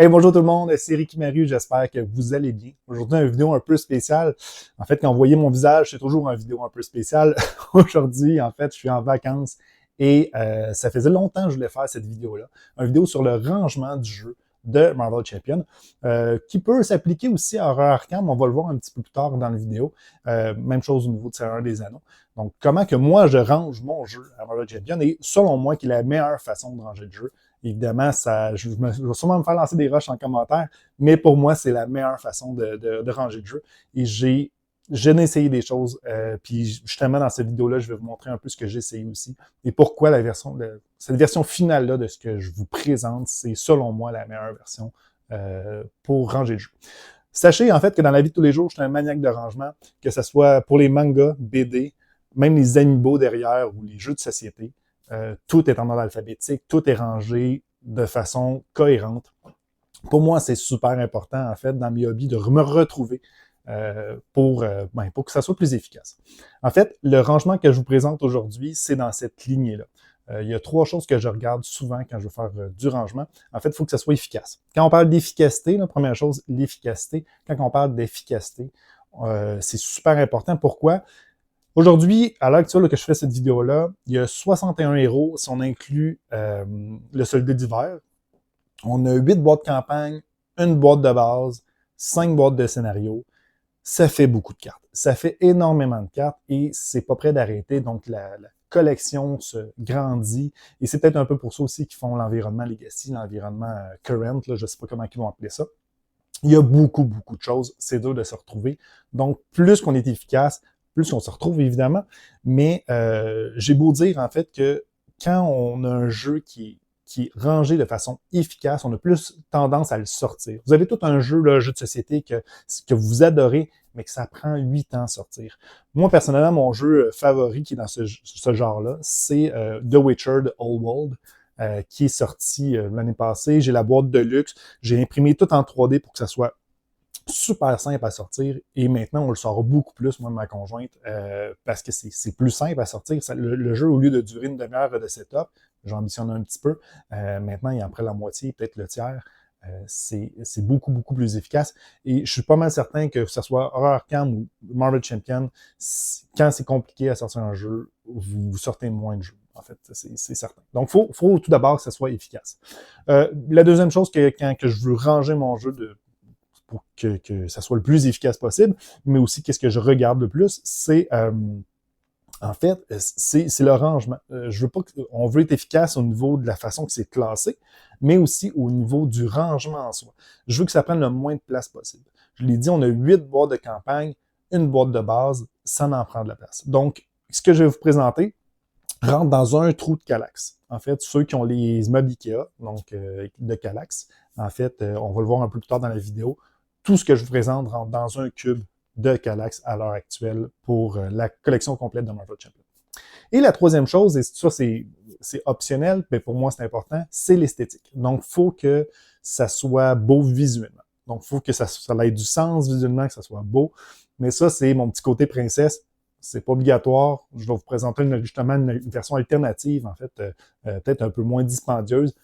Hey, bonjour tout le monde, c'est Ricky Maru, j'espère que vous allez bien. Aujourd'hui, une vidéo un peu spéciale. En fait, quand vous voyez mon visage, c'est toujours une vidéo un peu spéciale. Aujourd'hui, en fait, je suis en vacances et ça faisait longtemps que je voulais faire cette vidéo-là. Une vidéo sur le rangement du jeu de Marvel Champions, qui peut s'appliquer aussi à Horror Arkham, on va le voir un petit peu plus tard dans la vidéo. Même chose au niveau de Seigneur des Anneaux. Donc, comment que moi, je range mon jeu à Marvel Champions et selon moi, qui est la meilleure façon de ranger le jeu. Évidemment, je vais sûrement me faire lancer des rushs en commentaire, mais pour moi, c'est la meilleure façon de ranger le jeu. Et j'ai essayé des choses, puis justement, dans cette vidéo-là, je vais vous montrer un peu ce que j'ai essayé aussi et pourquoi cette version finale-là de ce que je vous présente, c'est selon moi la meilleure version pour ranger le jeu. Sachez en fait que dans la vie de tous les jours, je suis un maniaque de rangement, que ce soit pour les mangas, BD, même les amiibo derrière ou les jeux de société. Tout est en ordre alphabétique, tout est rangé de façon cohérente. Pour moi, c'est super important, en fait, dans mes hobbies, de me retrouver pour que ça soit plus efficace. En fait, le rangement que je vous présente aujourd'hui, c'est dans cette lignée-là. Il y a 3 choses que je regarde souvent quand je veux faire du rangement. En fait, il faut que ça soit efficace. Quand on parle d'efficacité, la première chose, l'efficacité. Quand on parle d'efficacité, c'est super important. Pourquoi? Aujourd'hui, à l'heure actuelle que je fais cette vidéo-là, il y a 61 héros si on inclut le soldat d'hiver. On a 8 boîtes de campagne, une boîte de base, 5 boîtes de scénario. Ça fait beaucoup de cartes. Ça fait énormément de cartes et c'est pas prêt d'arrêter. Donc, la collection se grandit. Et c'est peut-être un peu pour ça aussi qu'ils font l'environnement Legacy, l'environnement Current, là, je sais pas comment ils vont appeler ça. Il y a beaucoup de choses. C'est dur de se retrouver. Donc, plus qu'on est efficace, plus on se retrouve évidemment, mais j'ai beau dire en fait que quand on a un jeu qui est rangé de façon efficace, on a plus tendance à le sortir. Vous avez tout un jeu, là, jeu de société que vous adorez, mais que ça prend 8 ans à sortir. Moi, personnellement, mon jeu favori qui est dans ce genre-là, c'est The Witcher de Old World, qui est sorti l'année passée. J'ai la boîte de luxe, j'ai imprimé tout en 3D pour que ça soit super simple à sortir et maintenant on le sort beaucoup plus, moi et ma conjointe, parce que c'est plus simple à sortir. Le jeu, au lieu de durer une demi-heure de setup, j'ambitionne un petit peu, maintenant il en prend la moitié, peut-être le tiers. C'est beaucoup plus efficace et je suis pas mal certain que ce soit Horror Arkham ou Marvel Champions, quand c'est compliqué à sortir un jeu, vous sortez moins de jeux. En fait, c'est certain. Donc, faut tout d'abord que ça soit efficace. La deuxième chose, quand je veux ranger mon jeu pour que ça soit le plus efficace possible, mais aussi qu'est-ce que je regarde le plus, c'est en fait, c'est le rangement. Je veux pas on veut être efficace au niveau de la façon que c'est classé, mais aussi au niveau du rangement en soi. Je veux que ça prenne le moins de place possible. Je l'ai dit, on a 8 boîtes de campagne, une boîte de base, ça en prend de la place. Donc, ce que je vais vous présenter rentre dans un trou de Kallax. En fait, ceux qui ont les meubles Ikea, donc de Kallax, en fait, on va le voir un peu plus tard dans la vidéo, tout ce que je vous présente rentre dans un cube de Kallax à l'heure actuelle pour la collection complète de Marvel Champions. Et la troisième chose, et ça c'est optionnel, mais pour moi c'est important, c'est l'esthétique. Donc, il faut que ça soit beau visuellement. Donc, il faut que ça ait du sens visuellement, que ça soit beau. Mais ça, c'est mon petit côté princesse. C'est pas obligatoire. Je vais vous présenter justement une version alternative, en fait, peut-être un peu moins dispendieuse,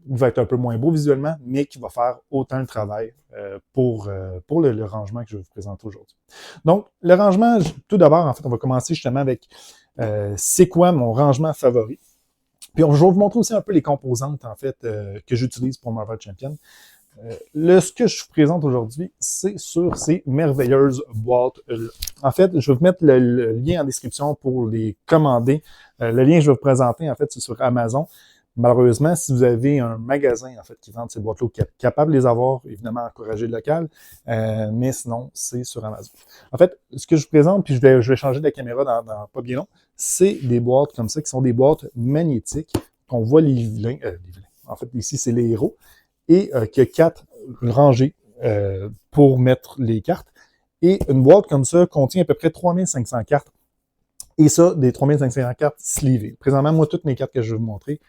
qui va être un peu moins beau visuellement, mais qui va faire autant le travail pour le rangement que je vais vous présenter aujourd'hui. Donc, le rangement, tout d'abord, en fait, on va commencer justement avec c'est quoi mon rangement favori. Puis, je vais vous montrer aussi un peu les composantes, en fait, que j'utilise pour Marvel Champions. Ce que je vous présente aujourd'hui, c'est sur ces merveilleuses boîtes-là. En fait, je vais vous mettre le lien en description pour les commander. Le lien que je vais vous présenter, en fait, c'est sur Amazon. Malheureusement, si vous avez un magasin en fait qui vend ces boîtes-là, qui est capable de les avoir, évidemment, encourager le local, mais sinon, c'est sur Amazon. En fait, ce que je vous présente, puis je vais changer de la caméra dans pas bien long, c'est des boîtes comme ça, qui sont des boîtes magnétiques, qu'on voit les vilains. En fait, ici, c'est les héros, et qui a 4 rangées pour mettre les cartes. Et une boîte comme ça contient à peu près 3500 cartes. Et ça, des 3500 cartes sleevées. Présentement, moi, toutes mes cartes que je vais vous montrer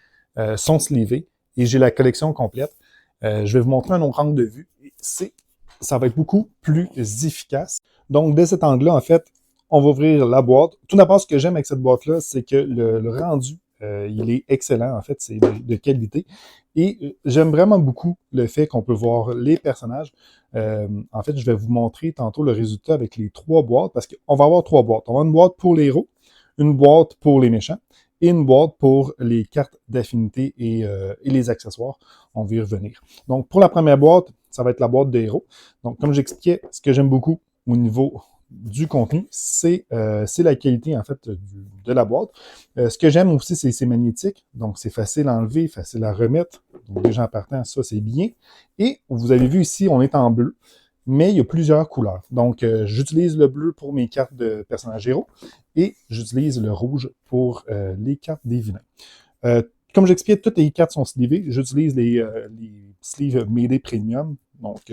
sont sleevées et j'ai la collection complète. Je vais vous montrer un autre angle de vue. Ça va être beaucoup plus efficace. Donc, de cet angle-là, en fait, on va ouvrir la boîte. Tout d'abord, ce que j'aime avec cette boîte-là, c'est que le rendu il est excellent, en fait, c'est de qualité. Et j'aime vraiment beaucoup le fait qu'on peut voir les personnages. En fait, je vais vous montrer tantôt le résultat avec les 3 boîtes, parce qu'on va avoir 3 boîtes. On va avoir une boîte pour les héros, une boîte pour les méchants, et une boîte pour les cartes d'affinité et les accessoires. On va y revenir. Donc, pour la première boîte, ça va être la boîte des héros. Donc, comme j'expliquais, ce que j'aime beaucoup au niveau du contenu, c'est la qualité, en fait, de la boîte. Ce que j'aime aussi, c'est magnétique. Donc, c'est facile à enlever, facile à remettre. Donc, déjà en partant, ça, c'est bien. Et vous avez vu ici, on est en bleu, mais il y a plusieurs couleurs. Donc, j'utilise le bleu pour mes cartes de personnages héros et j'utilise le rouge pour les cartes des vilains. Comme j'expliquais, toutes les cartes sont slivées. J'utilise les sleeves Mayday Premium. Donc,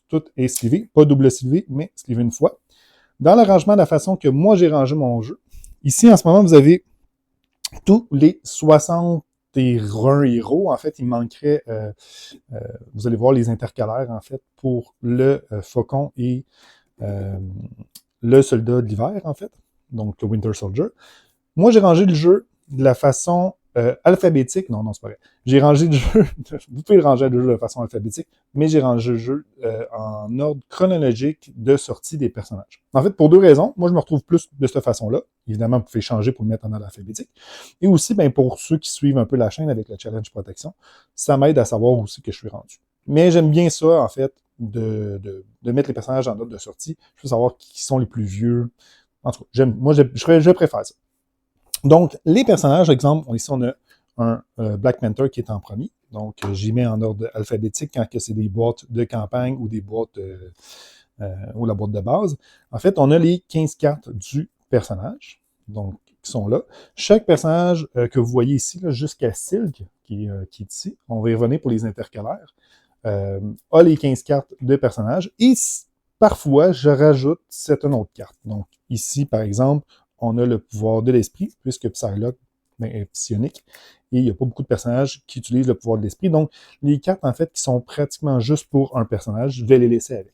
tout est slivé. Pas double slivé, mais slivé une fois. Dans l'arrangement, de la façon que moi j'ai rangé mon jeu, ici, en ce moment, vous avez tous les 61 héros. En fait, il manquerait, vous allez voir les intercalaires, en fait, pour le faucon et le soldat de l'hiver, en fait. Donc, le Winter Soldier. Moi, j'ai rangé le jeu de la façon alphabétique. Non, c'est pas vrai. J'ai rangé le jeu, vous pouvez ranger le jeu de façon alphabétique, mais j'ai rangé le jeu en ordre chronologique de sortie des personnages. En fait, pour 2 raisons. Moi, je me retrouve plus de cette façon-là. Évidemment, vous pouvez changer pour le mettre en ordre alphabétique. Et aussi, ben, pour ceux qui suivent un peu la chaîne avec le challenge protection, ça m'aide à savoir aussi que je suis rendu. Mais j'aime bien ça, en fait, de mettre les personnages en ordre de sortie. Je veux savoir qui sont les plus vieux. En tout cas, je préfère ça. Donc, les personnages, exemple, ici, on a un Black Panther qui est en premier. Donc, j'y mets en ordre alphabétique quand c'est des boîtes de campagne ou des boîtes ou la boîte de base. En fait, on a les 15 cartes du personnage, donc, qui sont là. Chaque personnage que vous voyez ici, jusqu'à Silk, qui est ici, on va y revenir pour les intercalaires, a les 15 cartes de personnage. Et parfois, je rajoute certaines autres cartes. Donc, ici, par exemple, on a le pouvoir de l'esprit, puisque Psylocke est psionique, et il n'y a pas beaucoup de personnages qui utilisent le pouvoir de l'esprit. Donc, les cartes, en fait, qui sont pratiquement juste pour un personnage, je vais les laisser avec.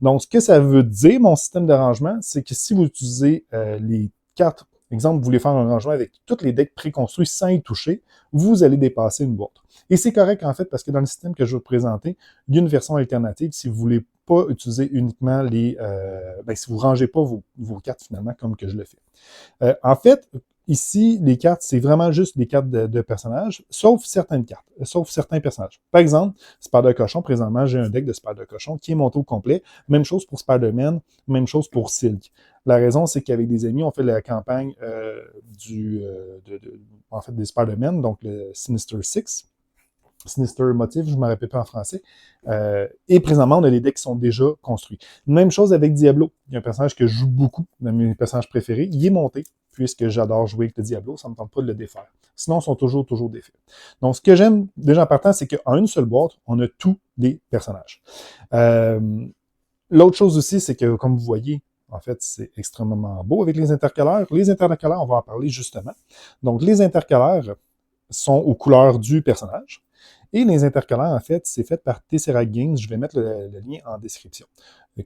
Donc, ce que ça veut dire, mon système d'arrangement, c'est que si vous utilisez les cartes, exemple, vous voulez faire un rangement avec tous les decks préconstruits sans y toucher, vous allez dépasser une boîte. Et c'est correct, en fait, parce que dans le système que je vais vous présenter, il y a une version alternative si vous voulez pas utiliser uniquement les... si vous rangez pas vos cartes, finalement, comme que je le fais. En fait, ici, les cartes, c'est vraiment juste des cartes de personnages, sauf certaines cartes, sauf certains personnages. Par exemple, Spider-Cochon, présentement, j'ai un deck de Spider-Cochon qui est monté au complet. Même chose pour Spider-Man, même chose pour Silk. La raison, c'est qu'avec des amis, on fait la campagne des Spider-Man, donc le Sinister Six. Sinister Motif, je ne me rappelle pas en français. Et présentement, on a les decks qui sont déjà construits. Même chose avec Diablo. Il y a un personnage que je joue beaucoup, l'un de mes personnages préférés. Il est monté, puisque j'adore jouer avec le Diablo, ça ne me tente pas de le défaire. Sinon, ils sont toujours défaits. Donc, ce que j'aime déjà en partant, c'est qu'en une seule boîte, on a tous les personnages. L'autre chose aussi, c'est que, comme vous voyez, en fait, c'est extrêmement beau avec les intercalaires. Les intercalaires, on va en parler justement. Donc, les intercalaires sont aux couleurs du personnage. Et les intercalaires, en fait, c'est fait par Tesseract Games. Je vais mettre le lien en description.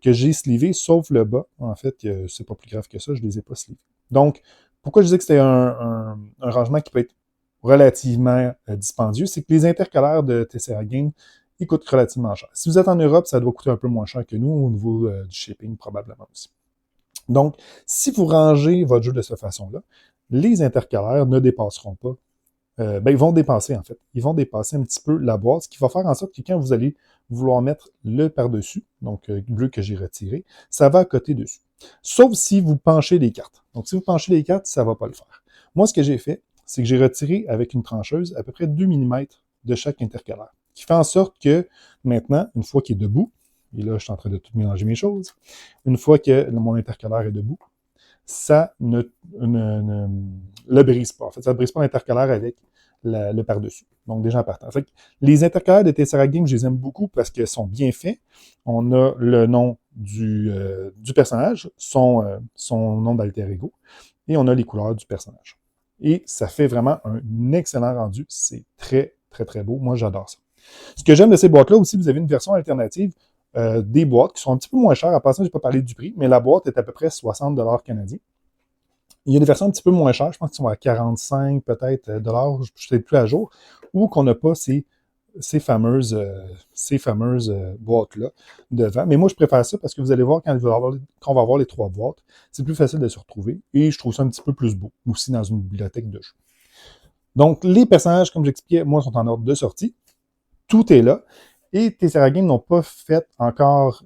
Que j'ai slivé, sauf le bas. En fait, c'est pas plus grave que ça, je les ai pas slivés. Donc, pourquoi je dis que c'était un rangement qui peut être relativement dispendieux, c'est que les intercalaires de Tesseract Games, ils coûtent relativement cher. Si vous êtes en Europe, ça doit coûter un peu moins cher que nous, au niveau du shipping, probablement aussi. Donc, si vous rangez votre jeu de cette façon-là, les intercalaires ne dépasseront pas ils vont dépasser, en fait. Ils vont dépasser un petit peu la boîte, ce qui va faire en sorte que quand vous allez vouloir mettre le par-dessus, donc le bleu que j'ai retiré, ça va à côté dessus. Sauf si vous penchez les cartes. Donc, si vous penchez les cartes, ça ne va pas le faire. Moi, ce que j'ai fait, c'est que j'ai retiré avec une trancheuse à peu près 2 mm de chaque intercalaire. Ce qui fait en sorte que maintenant, une fois qu'il est debout, et là, je suis en train de tout mélanger mes choses, une fois que mon intercalaire est debout, ça ne le brise pas. En fait, ça ne brise pas l'intercalaire avec le par-dessus. Donc, déjà en partant. En fait, les intercalaires de Tesseract Games, je les aime beaucoup parce qu'ils sont bien faits. On a le nom du personnage, son nom d'alter ego, et on a les couleurs du personnage. Et ça fait vraiment un excellent rendu. C'est très, très, très beau. Moi, j'adore ça. Ce que j'aime de ces boîtes-là aussi, vous avez une version alternative des boîtes qui sont un petit peu moins chères. En passant, je n'ai pas parlé du prix, mais la boîte est à peu près 60$ canadiens. Il y a des versions un petit peu moins chères, je pense qu'ils sont à 45 peut-être dollars, je ne suis peut-être plus à jour, ou qu'on n'a pas ces fameuses boîtes-là devant. Mais moi, je préfère ça parce que vous allez voir quand on va avoir les 3 boîtes, c'est plus facile de se retrouver et je trouve ça un petit peu plus beau aussi dans une bibliothèque de jeux. Donc, les personnages, comme j'expliquais, moi, sont en ordre de sortie. Tout est là. Et Tessera Games n'ont pas fait encore,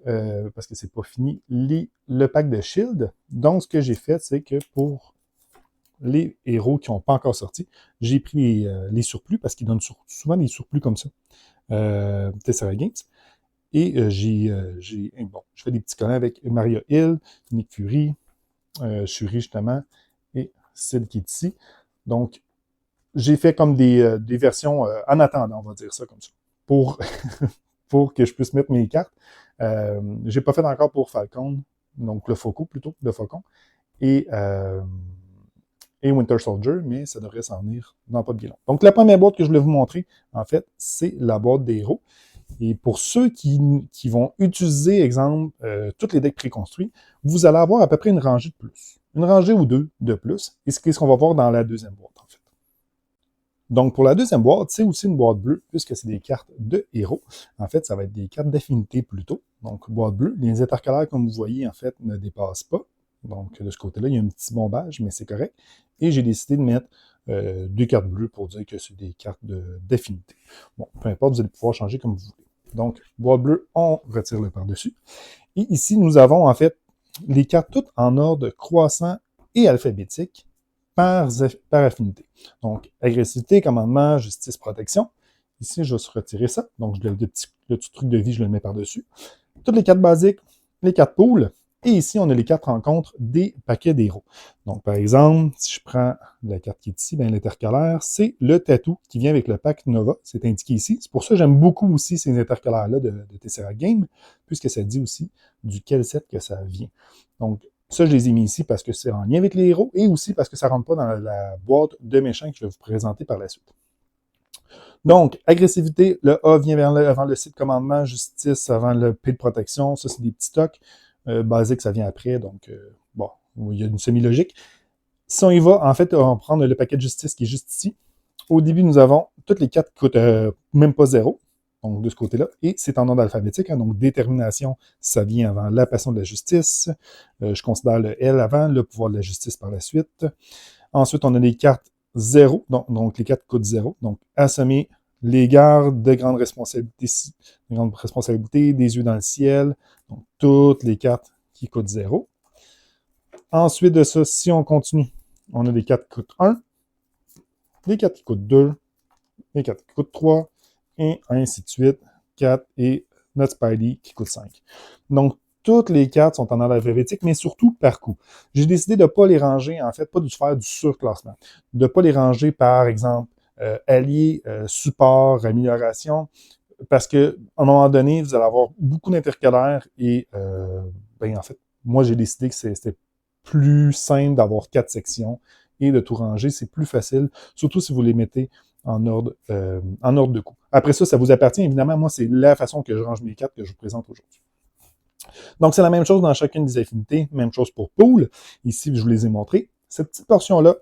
parce que c'est pas fini, le pack de Shield. Donc, ce que j'ai fait, c'est que pour les héros qui n'ont pas encore sorti, j'ai pris les surplus, parce qu'ils donnent souvent des surplus comme ça, Tessera Games. Et bon, je fais des petits collants avec Maria Hill, Nick Fury, Shuri justement, et celle qui est ici. Donc, j'ai fait comme des versions en attendant, on va dire ça comme ça, pour, pour que je puisse mettre mes cartes. J'ai pas fait encore pour Falcon, donc le Faucon plutôt, le Faucon, et Winter Soldier, mais ça devrait s'en venir dans pas bien long. Donc la première boîte que je voulais vous montrer, en fait, c'est la boîte des héros. Et pour ceux qui vont utiliser, exemple, tous les decks préconstruits, vous allez avoir à peu près une rangée de plus. Une rangée ou deux de plus. Et c'est ce qu'on va voir dans la deuxième boîte, en fait. Donc, pour la deuxième boîte, c'est aussi une boîte bleue, puisque c'est des cartes de héros. En fait, ça va être des cartes d'affinité plutôt. Donc, boîte bleue. Les intercalaires, comme vous voyez, en fait, ne dépassent pas. Donc, de ce côté-là, il y a un petit bombage, mais c'est correct. Et j'ai décidé de mettre 2 cartes bleues pour dire que c'est des cartes d'affinité. Bon, peu importe, vous allez pouvoir changer comme vous voulez. Donc, boîte bleue, on retire le par-dessus. Et ici, nous avons, en fait, les cartes toutes en ordre croissant et alphabétique, par affinité. Donc, agressivité, commandement, justice, protection. Ici, je vais retirer ça. Donc, le petit truc de vie, je le mets par-dessus. Toutes les cartes basiques, les cartes pools. Et ici, on a les cartes rencontres des paquets d'héros. Donc, par exemple, si je prends la carte qui est ici, bien, l'intercalaire, c'est le tatou qui vient avec le pack Nova. C'est indiqué ici. C'est pour ça que j'aime beaucoup aussi ces intercalaires-là de Tessera Game, puisque ça dit aussi duquel set que ça vient. Donc, ça, je les ai mis ici parce que c'est en lien avec les héros et aussi parce que ça ne rentre pas dans la boîte de méchants que je vais vous présenter par la suite. Donc, agressivité, le A vient avant le C de commandement, justice avant le P de protection. Ça, c'est des petits stocks. Basique, ça vient après. Donc, bon, il y a une semi-logique. Si on y va, en fait, on va prendre le paquet de justice qui est juste ici. Au début, nous avons toutes les cartes qui coûtent même pas 0. Donc, de ce côté-là. Et c'est en ordre alphabétique. Hein, donc, détermination, ça vient avant la passion de la justice. Je considère le L avant, le pouvoir de la justice par la suite. Ensuite, on a les cartes 0. Donc les cartes coûtent 0. Donc, assommer les gardes de grande responsabilité, des yeux dans le ciel. Donc, toutes les cartes qui coûtent 0. Ensuite de ça, si on continue, on a des cartes qui coûtent 1, des cartes qui coûtent 2, des cartes qui coûtent 3, et ainsi de suite, 4 et notre Spidey qui coûte 5. Donc, toutes les cartes sont en ordre alphabétique, mais surtout par coup. J'ai décidé de ne pas les ranger, en fait, pas de faire du surclassement. De ne pas les ranger, par exemple, alliés, support, amélioration, parce qu'à un moment donné, vous allez avoir beaucoup d'intercalaires et, en fait, moi, j'ai décidé que c'était plus simple d'avoir 4 sections et de tout ranger. C'est plus facile, surtout si vous les mettez en ordre de coup. Après ça, ça vous appartient. Évidemment, moi, c'est la façon que je range mes cartes que je vous présente aujourd'hui. Donc, c'est la même chose dans chacune des affinités. Même chose pour Pool. Ici, je vous les ai montrés. Cette petite portion-là,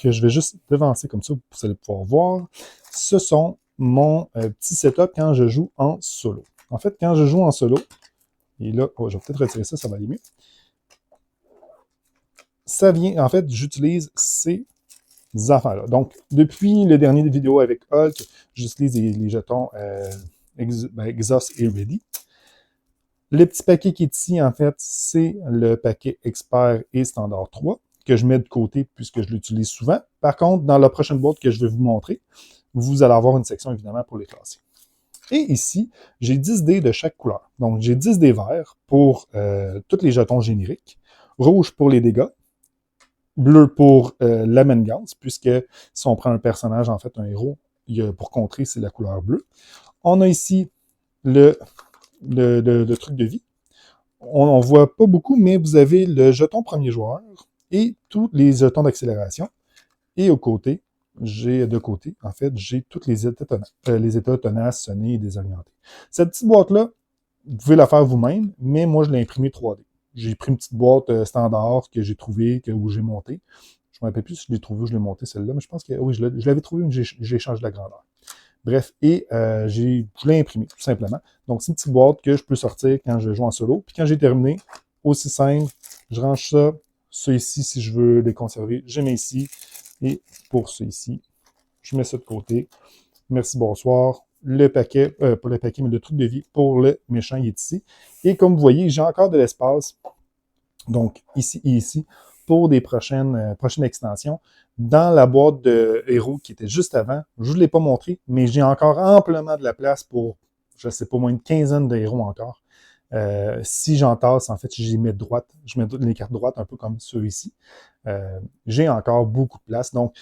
que je vais juste devancer comme ça, vous allez pouvoir voir, ce sont mon petit setup quand je joue en solo. En fait, quand je joue en solo, et là, je vais peut-être retirer ça, ça va aller mieux. Ça vient, en fait, j'utilise ces affaires-là. Donc, depuis le dernier vidéo avec Hulk, j'utilise les jetons Exhaust et Ready. Le petit paquet qui est ici, en fait, c'est le paquet Expert et Standard 3, que je mets de côté puisque je l'utilise souvent. Par contre, dans la prochaine boîte que je vais vous montrer, vous allez avoir une section, évidemment, pour les classer. Et ici, j'ai 10 dés de chaque couleur. Donc, j'ai 10 dés verts pour tous les jetons génériques, rouge pour les dégâts, bleu pour la manigance, puisque si on prend un personnage, en fait, un héros, pour contrer, c'est la couleur bleue. On a ici le truc de vie. On ne voit pas beaucoup, mais vous avez le jeton premier joueur et tous les jetons d'accélération. Et de côté, en fait, j'ai tous les états tenaces, sonnés et désorientés. Cette petite boîte-là, vous pouvez la faire vous-même, mais moi, je l'ai imprimée 3D. J'ai pris une petite boîte standard que j'ai trouvée, où j'ai monté. me rappelle plus si je l'ai trouvé ou je l'ai monté celle-là, mais je pense que oui, je l'avais trouvé, mais j'ai changé la grandeur. Bref, et je l'ai imprimé, tout simplement. Donc, c'est une petite boîte que je peux sortir quand je joue en solo. Puis quand j'ai terminé, aussi simple, je range ça ici, si je veux les conserver, je mets ici. Et pour ça ici, je mets ça de côté. Merci, bonsoir. Le paquet, pas le paquet, mais le truc de vie pour le méchant, il est ici. Et comme vous voyez, j'ai encore de l'espace, donc ici et ici, pour des prochaines extensions. Dans la boîte de héros qui était juste avant, je ne vous l'ai pas montré, mais j'ai encore amplement de la place pour, je ne sais pas, moins une quinzaine de héros encore. Si j'entasse, en fait, je les mets de droite, je mets les cartes droites un peu comme ceux ici. J'ai encore beaucoup de place. Donc,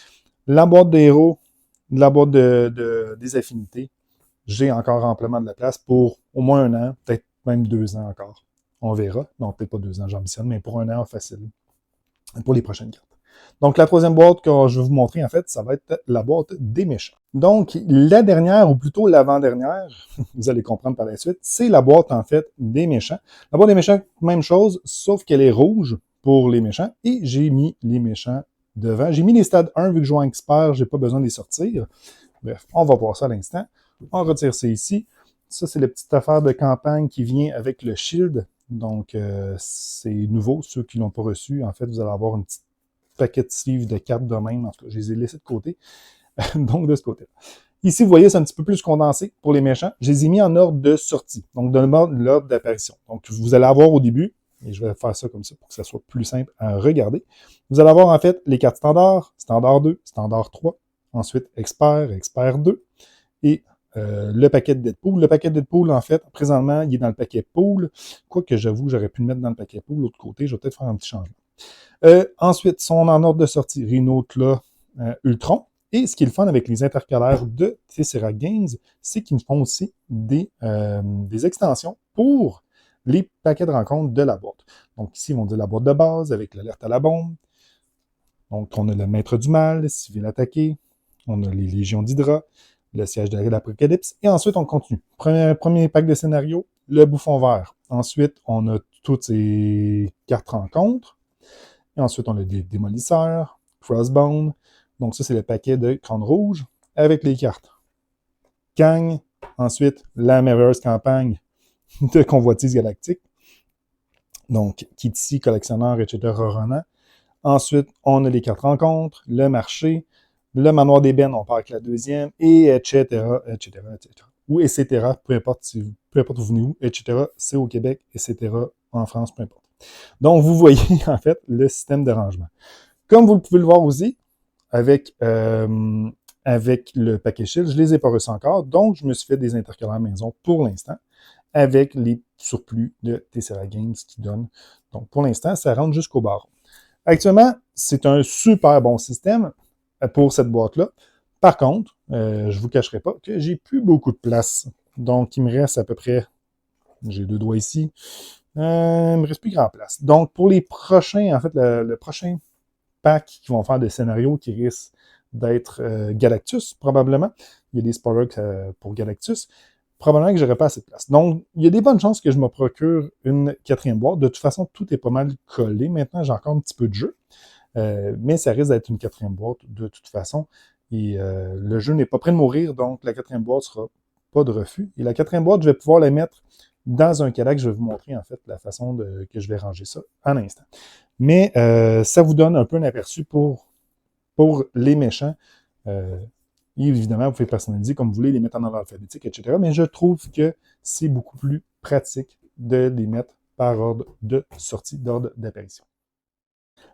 la boîte de héros, la boîte des affinités, j'ai encore amplement de la place pour au moins un an, peut-être même 2 ans encore. On verra. Non, peut-être pas 2 ans, j'ambitionne, mais pour un an facile. Pour les prochaines cartes. Donc, la troisième boîte que je vais vous montrer, en fait, ça va être la boîte des méchants. Donc, la dernière, ou plutôt l'avant-dernière, vous allez comprendre par la suite, c'est la boîte, en fait, des méchants. La boîte des méchants, même chose, sauf qu'elle est rouge pour les méchants, et j'ai mis les méchants devant. J'ai mis les stades 1, vu que je joue en expert, j'ai pas besoin de les sortir. Bref, on va voir ça à l'instant. On retire ça ici. Ça, c'est la petite affaire de campagne qui vient avec le shield. Donc, c'est nouveau. Ceux qui ne l'ont pas reçu, en fait, vous allez avoir un petit paquet de sleeves de cartes de même. En tout cas, je les ai laissés de côté. Donc, de ce côté. Ici, vous voyez, c'est un petit peu plus condensé pour les méchants. Je les ai mis en ordre de sortie. Donc, dans l'ordre d'apparition. Donc, vous allez avoir au début, et je vais faire ça comme ça pour que ça soit plus simple à regarder. Vous allez avoir, en fait, les cartes standard, standard 2, standard 3. Ensuite, expert, expert 2. Et le paquet de Deadpool. Le paquet de Deadpool, en fait, présentement, il est dans le paquet pool. Quoique, j'avoue, j'aurais pu le mettre dans le paquet pool. L'autre côté, je vais peut-être faire un petit changement. Ensuite, sont en ordre de sortie Rhino, Tla, Ultron. Et ce qui est le fun avec les intercalaires de Tesseract Games, c'est qu'ils font aussi des extensions pour les paquets de rencontres de la boîte. Donc ici, ils vont dire la boîte de base avec l'alerte à la bombe. Donc, on a le maître du mal, civil attaqué. On a les légions d'Hydra, le siège de l'Apocalypse. Et ensuite, on continue. Premier pack de scénario, le bouffon vert. Ensuite, on a toutes ces cartes rencontres. Et ensuite, on a des démolisseurs, Crossbone. Donc ça, c'est le paquet de crâne rouge avec les cartes. Kang. Ensuite, la merveilleuse campagne de convoitise galactique. Donc, Kitty, collectionneur, etc. Ronan. Ensuite, on a les cartes rencontres, le marché, le manoir d'ébène, on part avec la deuxième, et etc., etc., etc. Ou etc., peu importe où vous venez où, etc., c'est au Québec, etc., en France, peu importe. Donc, vous voyez, en fait, le système de rangement. Comme vous pouvez le voir aussi, avec le paquet Shield, je ne les ai pas reçus encore, donc je me suis fait des intercalaires maison pour l'instant, avec les surplus de Tesseract Games qui donnent. Donc, pour l'instant, ça rentre jusqu'au barreau. Actuellement, c'est un super bon système pour cette boîte-là. Par contre, je ne vous cacherai pas que j'ai plus beaucoup de place. Donc, il me reste à peu près, j'ai 2 doigts ici, il me reste plus grand place. Donc, pour les prochains, en fait, le prochain pack qui vont faire des scénarios qui risquent d'être Galactus, probablement. Il y a des spoilers pour Galactus. Probablement que j'aurais pas assez de place. Donc, il y a des bonnes chances que je me procure une 4e boîte. De toute façon, tout est pas mal collé. Maintenant, j'ai encore un petit peu de jeu. Mais ça risque d'être une 4e boîte de toute façon. Et le jeu n'est pas prêt de mourir, donc la 4e boîte sera pas de refus. Et la 4e boîte, je vais pouvoir la mettre dans un calac. Je vais vous montrer, en fait, la façon que je vais ranger ça en instant. Mais ça vous donne un peu un aperçu pour les méchants. Et évidemment, vous pouvez personnaliser comme vous voulez, les mettre en ordre alphabétique, etc. Mais je trouve que c'est beaucoup plus pratique de les mettre par ordre de sortie, d'ordre d'apparition.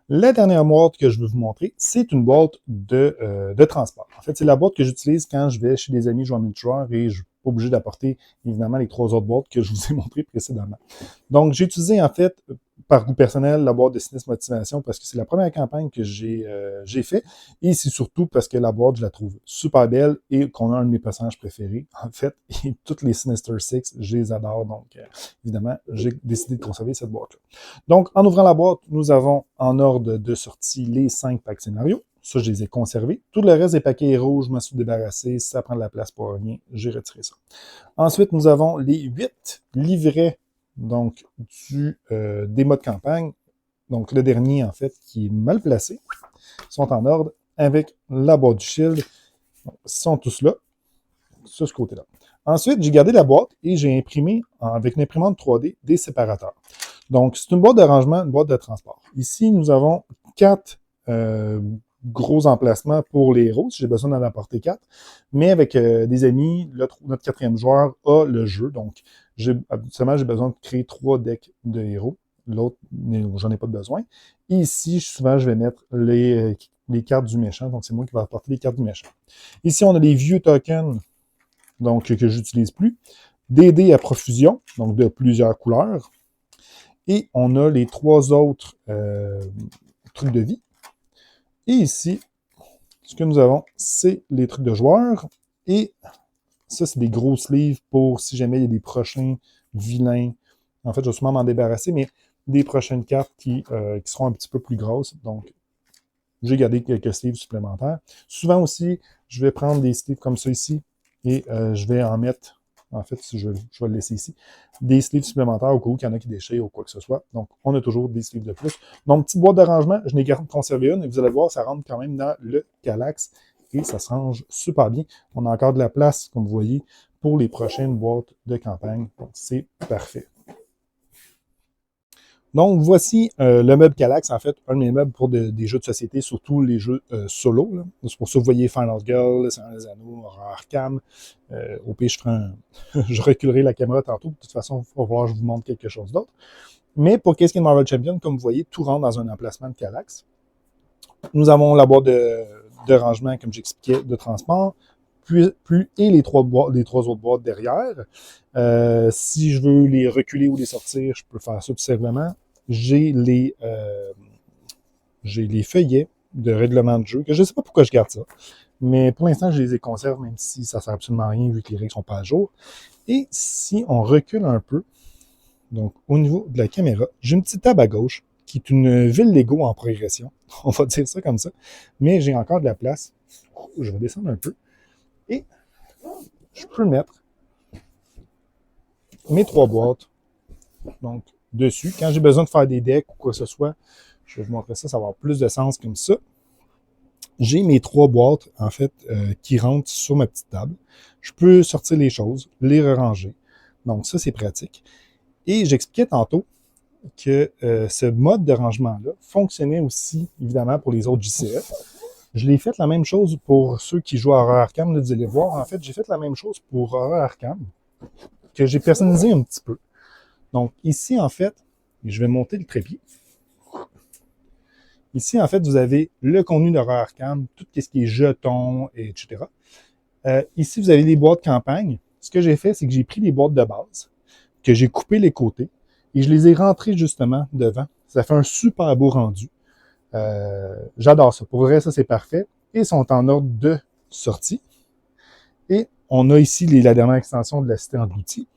La dernière boîte que je veux vous montrer, c'est une boîte de transport. En fait, c'est la boîte que j'utilise quand je vais chez des amis jouer à multijoueur et je ne suis pas obligé d'apporter, évidemment, les 3 autres boîtes que je vous ai montrées précédemment. Donc, j'ai utilisé, en fait, par goût personnel, la boîte de Sinistre Motivation parce que c'est la première campagne que j'ai fait et c'est surtout parce que la boîte, je la trouve super belle et qu'on a un de mes personnages préférés, en fait. Et toutes les Sinister Six, je les adore. Donc, évidemment, j'ai décidé de conserver cette boîte-là. Donc, en ouvrant la boîte, nous avons en ordre de sortie les 5 packs scénarios. Ça, je les ai conservés. Tout le reste des paquets héros, je m'en suis débarrassé. Ça prend de la place pour rien. J'ai retiré ça. Ensuite, nous avons les 8 livrets donc des modes campagne. Donc, le dernier, en fait, qui est mal placé. Ils sont en ordre avec la boîte du Shield. Donc, ils sont tous là, sur ce côté-là. Ensuite, j'ai gardé la boîte et j'ai imprimé avec une imprimante 3D des séparateurs. Donc, c'est une boîte de rangement, une boîte de transport. Ici, nous avons 4 gros emplacements pour les héros, si j'ai besoin d'en apporter 4. Mais avec des amis, notre 4e joueur a le jeu. Donc, habituellement, j'ai besoin de créer 3 decks de héros. L'autre, j'en ai pas besoin. Et ici, souvent, je vais mettre les cartes du méchant. Donc, c'est moi qui vais apporter les cartes du méchant. Ici, on a les vieux tokens, donc que j'utilise plus. Des dés à profusion, donc de plusieurs couleurs. Et on a les 3 autres trucs de vie. Et ici, ce que nous avons, c'est les trucs de joueurs. Et ça, c'est des gros sleeves pour si jamais il y a des prochains vilains. En fait, je vais sûrement m'en débarrasser, mais des prochaines cartes qui seront un petit peu plus grosses. Donc, j'ai gardé quelques sleeves supplémentaires. Souvent aussi, je vais prendre des sleeves comme ça ici et je vais en mettre, en fait, je vais le laisser ici, des sleeves supplémentaires au cas où il y en a qui déchirent ou quoi que ce soit. Donc, on a toujours des sleeves de plus. Donc, petite boîte de rangement, je n'ai conservé une et vous allez voir, ça rentre quand même dans le Kallax et ça se range super bien. On a encore de la place, comme vous voyez, pour les prochaines boîtes de campagne. Donc, c'est parfait. Donc, voici le meuble Kallax, en fait, un de mes meubles pour des jeux de société, surtout les jeux solo. Là. C'est pour ça que vous voyez Final Girl, Seigneur des Anneaux, Horror Arkham. Au pire, je reculerai la caméra tantôt. De toute façon, il va falloir que je vous montre quelque chose d'autre. Mais pour qu'est-ce qui est Marvel Champion, comme vous voyez, tout rentre dans un emplacement de Kallax. Nous avons la boîte de rangement, comme j'expliquais, de transport, et les 3 autres boîtes derrière. Si je veux les reculer ou les sortir, je peux faire ça tout simplement. J'ai les feuillets de règlement de jeu, que je ne sais pas pourquoi je garde ça. Mais pour l'instant, je les conserve, même si ça ne sert absolument à rien, vu que les règles ne sont pas à jour. Et si on recule un peu, donc au niveau de la caméra, j'ai une petite table à gauche, qui est une ville Lego en progression. On va dire ça comme ça. Mais j'ai encore de la place. Je vais descendre un peu. Et je peux mettre mes 3 boîtes donc dessus. Quand j'ai besoin de faire des decks ou quoi que ce soit, je vais vous montrer ça, ça va avoir plus de sens comme ça. J'ai mes 3 boîtes, en fait, qui rentrent sur ma petite table. Je peux sortir les choses, les ranger. Donc ça, c'est pratique. Et j'expliquais tantôt que ce mode de rangement-là fonctionnait aussi, évidemment, pour les autres JCE. Je l'ai fait la même chose pour ceux qui jouent à Horror Arkham. Là, vous allez voir, en fait, j'ai fait la même chose pour Horror Arkham, que j'ai personnalisé un petit peu. Donc, ici, en fait, je vais monter le trépied. Ici, en fait, vous avez le contenu d'Horror Arkham, tout ce qui est jetons, etc. Ici, vous avez les boîtes campagne. Ce que j'ai fait, c'est que j'ai pris les boîtes de base, que j'ai coupé les côtés, et je les ai rentrées justement devant. Ça fait un super beau rendu. J'adore ça. Pour vrai, ça, c'est parfait. Et ils sont en ordre de sortie. Et on a ici la dernière extension de la cité engloutie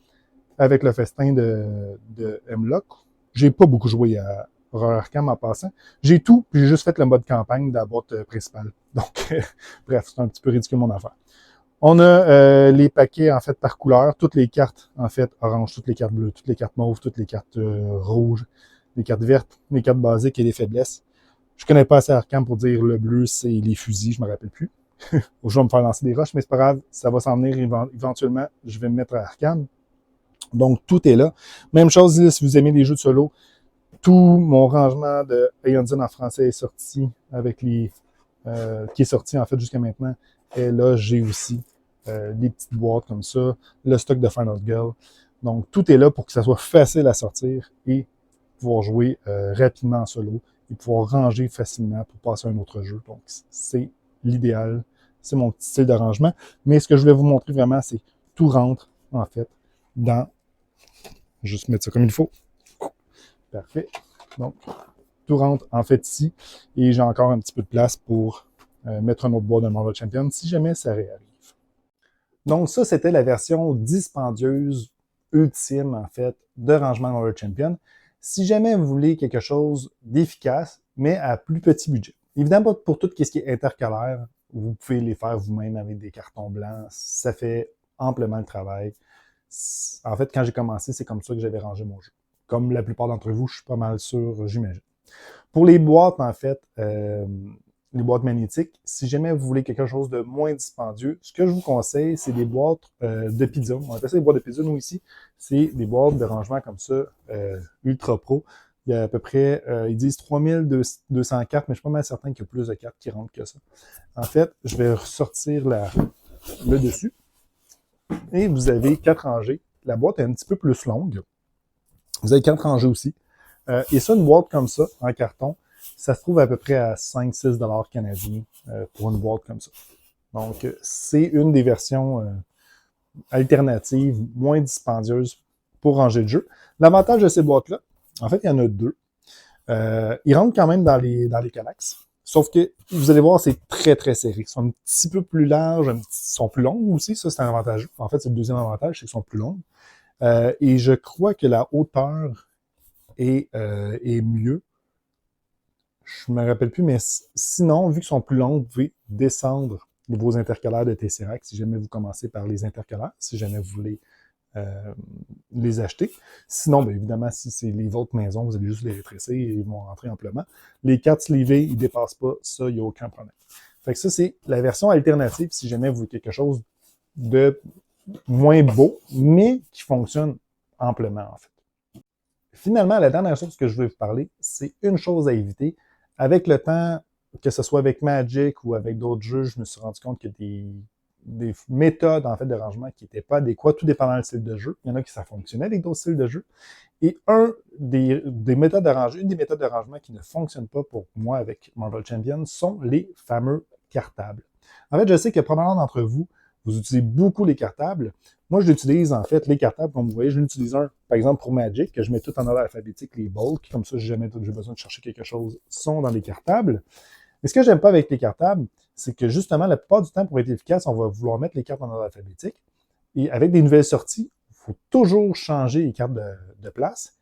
avec le festin de Hemlock. J'ai pas beaucoup joué à Horror Arkham en passant. J'ai tout, puis j'ai juste fait le mode campagne de la boîte principale. Donc, bref, c'est un petit peu ridicule mon affaire. On a les paquets, en fait, par couleur. Toutes les cartes, en fait, orange, toutes les cartes bleues, toutes les cartes mauves, toutes les cartes rouges, les cartes vertes, les cartes basiques et les faiblesses. Je connais pas assez Arkham pour dire le bleu, c'est les fusils, je me rappelle plus. Je vais me faire lancer des roches, mais c'est pas grave, ça va s'en venir éventuellement. Je vais me mettre à Arkham. Donc, tout est là. Même chose, là, si vous aimez les jeux de solo, tout mon rangement de Aeonzen en français est sorti avec qui est sorti, en fait, jusqu'à maintenant. Et là, j'ai aussi des petites boîtes comme ça, le stock de Final Girl. Donc, tout est là pour que ça soit facile à sortir et pouvoir jouer rapidement en solo et pouvoir ranger facilement pour passer à un autre jeu. Donc, c'est l'idéal. C'est mon petit style de rangement. Mais ce que je voulais vous montrer vraiment, c'est tout rentre, en fait, dans... Juste mettre ça comme il faut. Parfait. Donc, tout rentre, en fait, ici. Et j'ai encore un petit peu de place pour mettre un autre boîte de Marvel Champion si jamais ça réarrive. Donc, ça, c'était la version dispendieuse, ultime, en fait, de rangement Marvel Champion. Si jamais vous voulez quelque chose d'efficace, mais à plus petit budget. Évidemment, pour tout ce qui est intercalaire, vous pouvez les faire vous-même avec des cartons blancs. Ça fait amplement le travail. En fait, quand j'ai commencé, c'est comme ça que j'avais rangé mon jeu. Comme la plupart d'entre vous, je suis pas mal sûr, j'imagine. Pour les boîtes, en fait, les boîtes magnétiques. Si jamais vous voulez quelque chose de moins dispendieux, ce que je vous conseille, c'est des boîtes de pizza. On appelle ça des boîtes de pizza, nous, ici. C'est des boîtes de rangement comme ça, ultra pro. Il y a à peu près, ils disent 3200 cartes, mais je suis pas mal certain qu'il y a plus de cartes qui rentrent que ça. En fait, je vais ressortir le dessus. Et vous avez 4 rangées. La boîte est un petit peu plus longue. Vous avez 4 rangées aussi. Et ça, une boîte comme ça, en carton, ça se trouve à peu près à 5-6 $ canadiens pour une boîte comme ça. Donc, c'est une des versions alternatives, moins dispendieuses pour ranger le jeu. L'avantage de ces boîtes-là, en fait, il y en a deux. Ils rentrent quand même dans les Kallax. Sauf que, vous allez voir, c'est très, très serré. Ils sont un petit peu plus larges, ils sont plus longues aussi. Ça, c'est un avantage. En fait, c'est le deuxième avantage, c'est qu'ils sont plus longues. Et je crois que la hauteur est mieux. Je me rappelle plus, mais sinon, vu qu'ils sont plus longs, vous pouvez descendre vos intercalaires de Tesseract si jamais vous commencez par les intercalaires, si jamais vous voulez les acheter. Sinon, bien évidemment, si c'est les vôtres maisons, vous allez juste les rétrécir et ils vont rentrer amplement. Les cartes slivées, ils ne dépassent pas, ça, il n'y a aucun problème. Fait que ça, c'est la version alternative si jamais vous voulez quelque chose de moins beau, mais qui fonctionne amplement, en fait. Finalement, la dernière chose que je veux vous parler, c'est une chose à éviter. Avec le temps, que ce soit avec Magic ou avec d'autres jeux, je me suis rendu compte qu'il y a des méthodes en fait de rangement qui n'étaient pas adéquates, tout dépendant du style de jeu. Il y en a qui ça fonctionnait avec d'autres styles de jeu. Et une des méthodes de rangement qui ne fonctionne pas pour moi avec Marvel Champions sont les fameux cartables. En fait, je sais que probablement d'entre vous, vous utilisez beaucoup les cartables. Moi, je l'utilise, en fait, les cartables, comme vous voyez, je l'utilise un, par exemple, pour Magic, que je mets tout en ordre alphabétique, les bulks, comme ça, si jamais j'ai besoin de chercher quelque chose, sont dans les cartables. Mais ce que j'aime pas avec les cartables, c'est que justement, la plupart du temps, pour être efficace, on va vouloir mettre les cartes en ordre alphabétique. Et avec des nouvelles sorties, il faut toujours changer les cartes de place.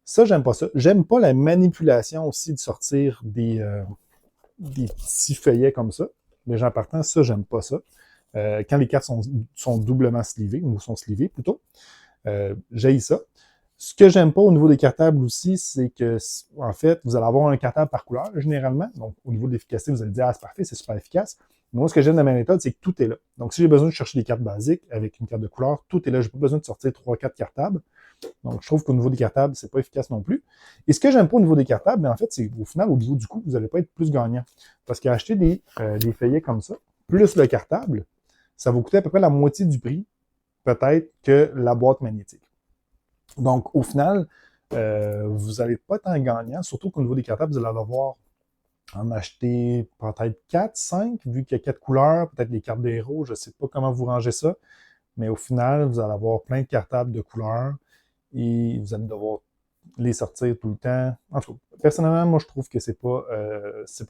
Ça, j'aime pas ça. J'aime pas la manipulation aussi de sortir des petits feuillets comme ça. Les gens partant, ça, j'aime pas ça. Quand les cartes sont doublement slivées, ou sont slivées plutôt, j'haïs ça. Ce que j'aime pas au niveau des cartables aussi, c'est que, en fait, vous allez avoir un cartable par couleur, généralement. Donc, au niveau de l'efficacité, vous allez dire, ah, c'est parfait, c'est super efficace. Mais moi, ce que j'aime de ma méthode, c'est que tout est là. Donc, si j'ai besoin de chercher des cartes basiques avec une carte de couleur, tout est là. J'ai pas besoin de sortir 3-4 cartables. Donc, je trouve qu'au niveau des cartables, c'est pas efficace non plus. Et ce que j'aime pas au niveau des cartables, ben, en fait, c'est au final, au niveau du coût, vous n'allez pas être plus gagnant. Parce qu'acheter des feuillets comme ça, plus le cartable, ça va vous coûter à peu près la moitié du prix, peut-être, que la boîte magnétique. Donc, au final, vous n'allez pas tant gagnant, surtout qu'au niveau des cartables, vous allez devoir en acheter peut-être 4, 5, vu qu'il y a 4 couleurs, peut-être les cartes des héros, je ne sais pas comment vous rangez ça, mais au final, vous allez avoir plein de cartables de couleurs et vous allez devoir les sortir tout le temps. En tout cas, personnellement, moi, je trouve que c'est pas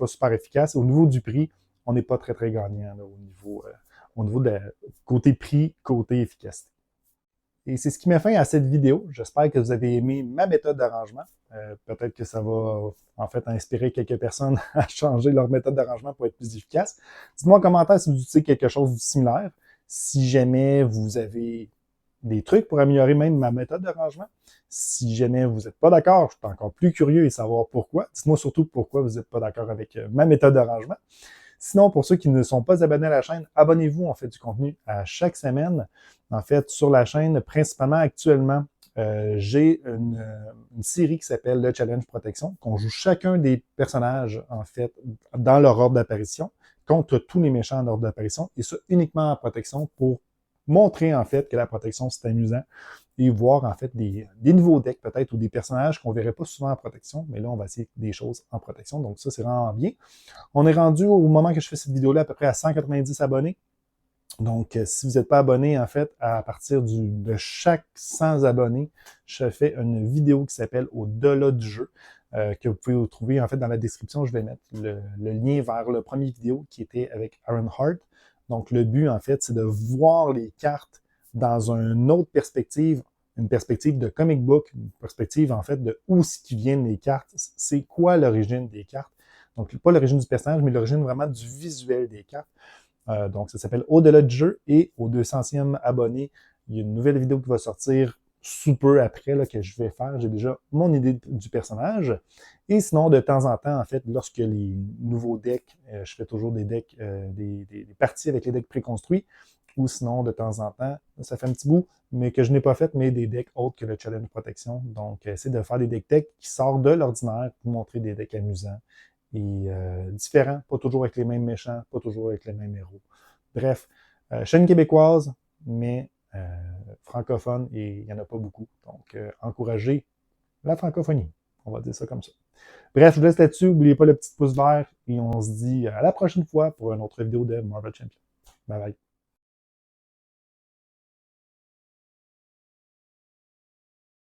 super efficace. Au niveau du prix, on n'est pas très, très gagnant là, au niveau de côté prix, côté efficacité. Et c'est ce qui met fin à cette vidéo. J'espère que vous avez aimé ma méthode d'arrangement. Peut-être que ça va en fait inspirer quelques personnes à changer leur méthode d'arrangement pour être plus efficace. Dites-moi en commentaire si vous utilisez quelque chose de similaire. Si jamais vous avez des trucs pour améliorer même ma méthode d'arrangement. Si jamais vous n'êtes pas d'accord, je suis encore plus curieux de savoir pourquoi. Dites-moi surtout pourquoi vous n'êtes pas d'accord avec ma méthode d'arrangement. Sinon, pour ceux qui ne sont pas abonnés à la chaîne, abonnez-vous, on fait du contenu à chaque semaine. En fait, sur la chaîne, principalement actuellement, j'ai une série qui s'appelle le Challenge Protection, qu'on joue chacun des personnages, en fait, dans leur ordre d'apparition, contre tous les méchants en ordre d'apparition, et ça uniquement en protection pour montrer, en fait, que la protection, c'est amusant, et voir, en fait, des nouveaux decks, peut-être, ou des personnages qu'on verrait pas souvent en protection, mais là, on va essayer des choses en protection, donc ça, c'est vraiment bien. On est rendu, au moment que je fais cette vidéo-là, à peu près à 190 abonnés. Donc, si vous n'êtes pas abonné, en fait, à partir de chaque 100 abonnés, je fais une vidéo qui s'appelle « Au-delà du jeu », que vous pouvez trouver, en fait, dans la description. Je vais mettre le lien vers le premier vidéo qui était avec Aaron Hart. Donc, le but, en fait, c'est de voir les cartes dans une autre perspective, une perspective de comic book, une perspective, en fait, de où est-ce qui viennent les cartes, c'est quoi l'origine des cartes. Donc, pas l'origine du personnage, mais l'origine vraiment du visuel des cartes. Donc, ça s'appelle Au-delà du jeu, et au 200e abonné, il y a une nouvelle vidéo qui va sortir sous peu après là, que je vais faire. J'ai déjà mon idée du personnage. Et sinon, de temps en temps, en fait, lorsque les nouveaux decks, je fais toujours des decks, des parties avec les decks préconstruits, ou sinon, de temps en temps, ça fait un petit bout, mais que je n'ai pas fait, mais des decks autres que le Challenge Protection. Donc, c'est de faire des deck tech qui sortent de l'ordinaire pour montrer des decks amusants et différents, pas toujours avec les mêmes méchants, pas toujours avec les mêmes héros. Bref, chaîne québécoise, mais francophone, et il n'y en a pas beaucoup. Donc, encouragez la francophonie. On va dire ça comme ça. Bref, je vous laisse là-dessus. N'oubliez pas le petit pouce vert et on se dit à la prochaine fois pour une autre vidéo de Marvel Champion. Bye bye.